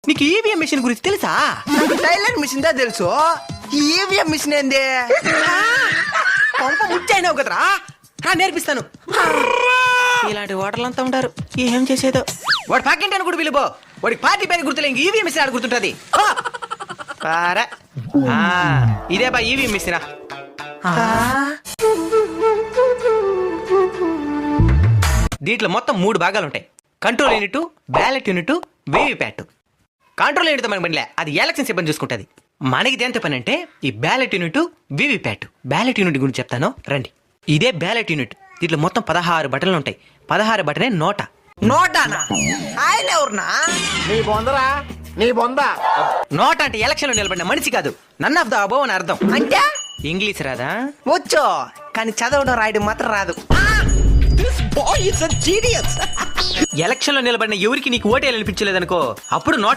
నీకు EVM machine గురించి తెలుసా? నాకు టైలర్ మిషన్ దా తెలుసు, ఈ ఈవీఎం మిషన్ ఏంది? పంప ముచ్చైనావు కదరా, నేర్పిస్తాను. ఇలాంటి ఓటర్లంతా ఉంటారు, ఏం చేసేదో. వాడు పాకింటి అని కూడా పిలుపో, వాడికి పార్టీ పేరు గుర్తులే, ఇంక ఈవీఎం మిషన్ ఆడ గుర్తుంటది. ఇదే బా ఈవీఎం మిషన్. దీంట్లో మొత్తం 3 భాగాలు ఉంటాయి. Control unit, ballot unit, VVPAT. Control unit మనకి పనిలే, అది ఎలక్షన్ సిబ్బంది చూసుకుంటది. మనకి దేంతో పని అంటే ఈ ballot unit, VVPAT. Ballot unit గురించి చెప్తాను రండి. ఇదే బ్యాలెట్ యూనిట్. దీంట్లో మొత్తం 16 బటన్లు ఉంటాయి. 16 బటనే నోటా. నోటానా? ఆయన ఎవరునా? నీ బొందరా, నీ బొంద. నోటా అంటే ఎలక్షన్ లో నిలబడిన మనిషి కాదు, నన్ ఆఫ్ ద అబోవ్ అని అర్థం. అంటే ఇంగ్లీష్ రాదా? వచ్చు, కానీ చదవడం రాయడం మాత్రం రాదు. ఎలక్షన్ లో నిలబడిన ఎవరికి నీకు ఓటేయాలనిపించలేదనుకో, అప్పుడు నోటా